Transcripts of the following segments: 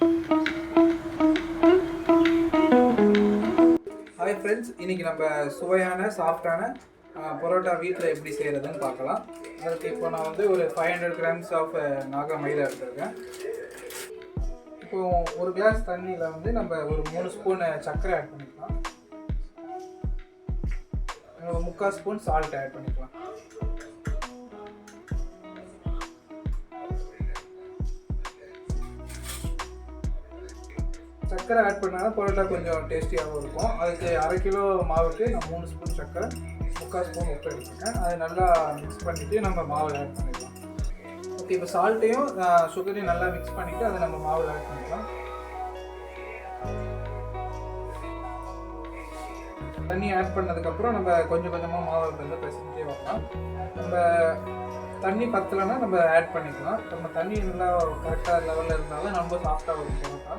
Hi friends, இன்றைக்கி நம்ம சுவையான சாஃப்டான பரோட்டா வீட்டில் எப்படி செய்கிறதுன்னு பார்க்கலாம். அதுக்கு இப்போ நான் வந்து ஒரு 500 கிராம்ஸ் ஆஃப் நாகா மைதா எடுத்துருக்கேன். இப்போ ஒரு கிளாஸ் தண்ணியில் வந்து நம்ம ஒரு 3 ஸ்பூன் சர்க்கரை ஆட் பண்ணிக்கலாம். 3/4 ஸ்பூன் சால்ட் ஆட் பண்ணிக்கலாம். சர்க்கரை ஆட் பண்ணால் பரோட்டா கொஞ்சம் டேஸ்டியாகவும் இருக்கும். அதுக்கு 1/2 கிலோ மாவுக்கு நான் 3 ஸ்பூன் சர்க்கரை, 3/4 ஸ்பூன் உப்பு எடுத்துருக்கேன். அதை நல்லா மிக்ஸ் பண்ணிவிட்டு நம்ம மாவில் ஆட் பண்ணிக்கலாம். ஓகே, இப்போ சால்ட்டையும் சுகரையும் நல்லா மிக்ஸ் பண்ணிவிட்டு அதை நம்ம மாவில் ஆட் பண்ணிக்கலாம். தண்ணி ஆட் பண்ணதுக்கப்புறம் நம்ம கொஞ்சம் கொஞ்சமாக மாவை வந்து பிசைஞ்சே வரலாம். நம்ம தண்ணி பத்தலைன்னா நம்ம ஆட் பண்ணிக்கலாம். நம்ம தண்ணி நல்லா கரெக்டாக லெவலில் இருந்தாலும் ரொம்ப சாஃப்டாக வரும் பரோட்டா.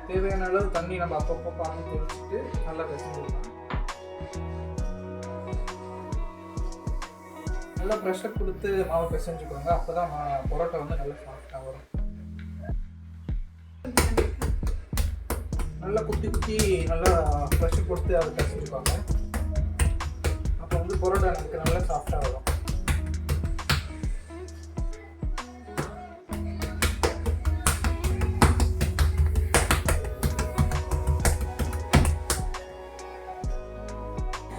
தேவையான அளவு தண்ணி நம்ம அப்பப்போ பாதி தெளிச்சுட்டு நல்லா பிசைஞ்சிடலாம். நல்லா ப்ரெஷர் கொடுத்து மாவை பிசைஞ்சுக்கோங்க, அப்போ தான் பரோட்டா வந்து நல்லா சாஃப்டாக வரும். நல்லா குத்தி நல்லா ப்ரெஷர் கொடுத்து அதை பிசைஞ்சுக்கோங்க. அப்போ வந்து பரோட்டா நமக்கு நல்லா சாஃப்டாக வரும்.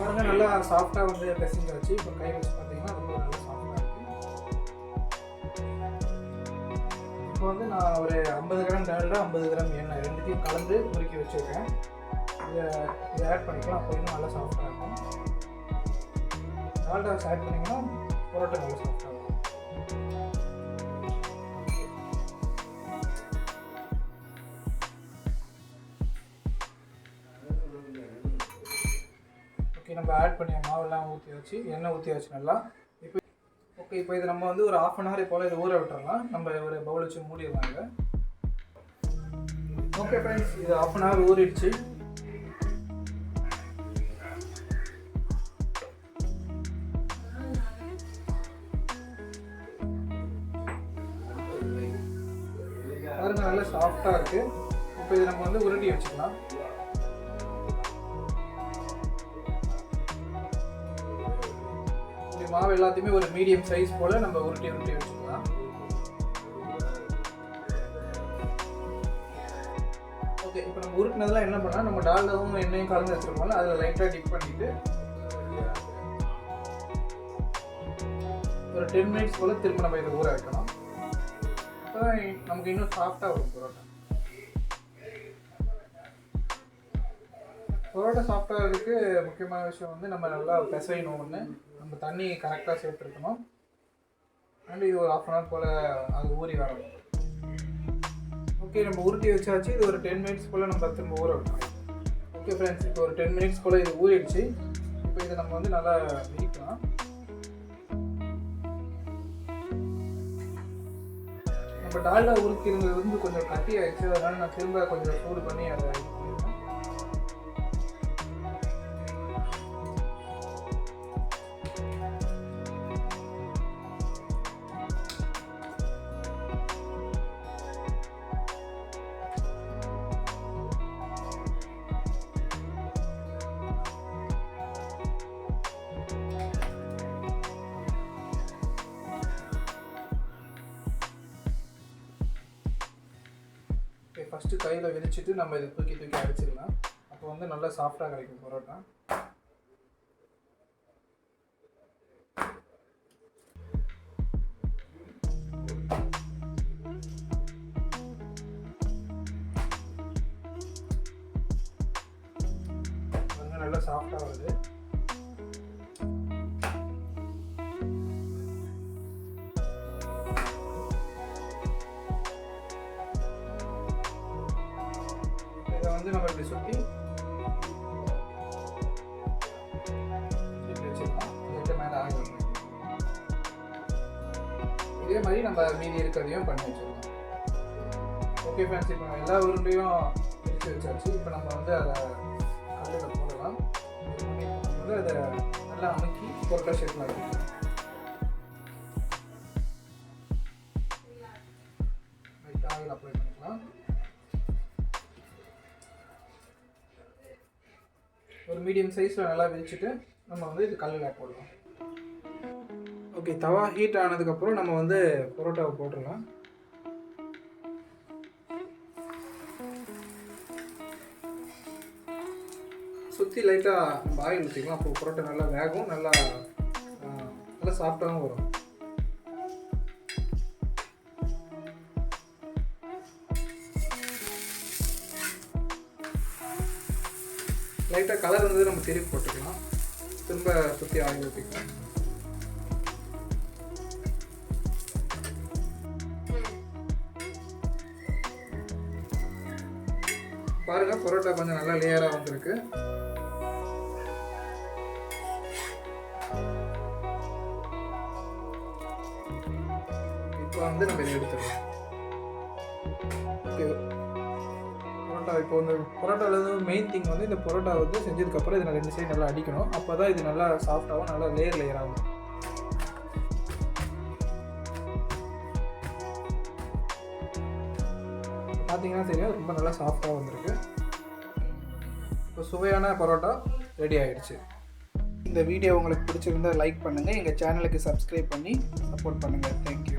பாருங்க, நல்லா சாஃப்டாக வந்து பிசைஞ்சாச்சு. இப்போ கை வச்சு பார்த்தீங்கன்னா ரொம்ப நல்லா சாஃப்டாக இருக்குது. இப்போ வந்து நான் ஒரு 50 கிராம் டால்டா, 50 கிராம் எண்ணெய் ரெண்டுத்தையும் கலந்து முறுக்கி வச்சுருக்கேன். இதை ஆட் பண்ணிக்கலாம். அப்போ இன்னும் நல்லா சாஃப்டாக இருக்கும். டால்டா ஆட் பண்ணிங்கன்னா பரோட்டா நல்லா சாஃப்டாக இருக்கும். நம்ம ஆட் பண்ணி மாவெல்லாம் ஊற்றி வச்சு எண்ணெய் ஊற்றி வச்சு நல்லா. இப்போ இது நம்ம வந்து ஒரு 1/2 hour போல் இது ஊற விட்டுறலாம். நம்ம ஒரு பவுல் வச்சு மூடிடலாம் இதை. ஓகே ஃப்ரெண்ட்ஸ், இது 1/2 hour ஊறிடுச்சு. பாருங்க, நல்லா சாஃப்டாக இருக்குது. இப்போ இது நம்ம வந்து உருட்டி வச்சுக்கலாம். மாவு எல்லாத்தையுமே ஒரு மீடியம் சைஸ் போல நம்ம உருட்டி வச்சுக்கலாம். ஓகே, இப்போ நம்ம உருட்டினதெல்லாம் என்ன பண்ணால் நம்ம டால்டாவும் எண்ணெயும் கலந்து வச்சுருக்கோம்ல, அதில் லைட்டாக டிப் பண்ணிவிட்டு ஒரு 10 minutes போல் திரும்ப நம்ம இதை ஊற வைக்கணும். அப்போ தான் நமக்கு இன்னும் சாஃப்டாக வரும் பரோட்டா. பரோட்டா சாஃப்டாக இருக்கு. முக்கியமான விஷயம் வந்து நம்ம நல்லா பிசையணும். ஒன்று, நம்ம தண்ணி கரெக்டாக சேர்த்துருக்கணும். அண்ட் இது ஒரு 1/2 hour போல் அது ஊறி வரணும். ஓகே, நம்ம உருட்டி வச்சாச்சு. இது ஒரு 10 minutes போல் நம்ம திரும்ப ஊற வைக்கணும். ஓகே ஃப்ரெண்ட்ஸ், இப்போ ஒரு 10 minutes போல் இது ஊறிடுச்சு. இப்போ இதை நம்ம வந்து நல்லா விரிக்கலாம். நம்ம டால்டா உருக்கி இருந்தது வந்து கொஞ்சம் கட்டி ஆயிடுச்சு. அதனால நான் திரும்ப கொஞ்சம் சூடு பண்ணி அதை ஃபஸ்ட்டு கையில் விரிச்சிட்டு நம்ம இதை தூக்கி அடிச்சிடலாம். அப்போ வந்து நல்லா சாஃப்டாக கிடைக்கும் பரோட்டா. நல்லா சாஃப்டாக வருது. வந்து நம்ம இப்படி சுற்றி வச்சுக்கலாம். மேலே ஆகும். இதே மாதிரி நம்ம மீதி இருக்கிறதையும் பண்ணி வச்சுக்கலாம். ஓகே ஃப்ரெண்ட்ஸ், இப்போ எல்லா உருண்டையும் பிரித்து வச்சாச்சு. இப்போ நம்ம வந்து அதை கல்லில் போடலாம். வந்து அதை நல்லா அமுக்கி பொருட்டா ஷேப்பில் வைக்கலாம். ஆயில் அப்ளை பண்ணிக்கலாம். ஒரு மீடியம் சைஸில் நல்லா விரிச்சிட்டு நம்ம வந்து இது கல்லில் போடலாம். ஓகே, தவா ஹீட் ஆனதுக்கப்புறம் நம்ம வந்து பரோட்டாவை போட்டுடலாம். சுற்றி லைட்டாக நம்ம ஆயில் ஊற்றிக்கலாம். அப்போ பரோட்டா நல்லா வேகும், நல்லா சாஃப்டாகவும் வரும். லைட்டாக கலர் வந்து நம்ம திருப்பி போட்டுக்கலாம். திரும்ப சுற்றி ஆயில் ஊற்றிக்கலாம். பாருங்கள், பரோட்டா கொஞ்சம் நல்லா லேயராக வந்திருக்கு. இப்போ வந்து நம்ம இதை எடுத்துடலாம். ஓகே, பரோட்டா இப்போ வந்து பரோட்டாவில் மெயின் திங் வந்து இந்த பரோட்டா வந்து செஞ்சதுக்கப்புறம் இதை 2 சைடு நல்லா அடிக்கணும். அப்போ தான் இது நல்லா சாஃப்டாகவும் நல்லா லேயர் ஆகும். பார்த்தீங்கன்னா தெரியும், ரொம்ப நல்லா சாஃப்டாக வந்திருக்கு. இப்போ சுவையான பரோட்டா ரெடி ஆகிடுச்சு. இந்த வீடியோ உங்களுக்கு பிடிச்சிருந்தால் லைக் பண்ணுங்கள், எங்கள் சேனலுக்கு சப்ஸ்கிரைப் பண்ணி சப்போர்ட் பண்ணுங்கள். தேங்க்யூ.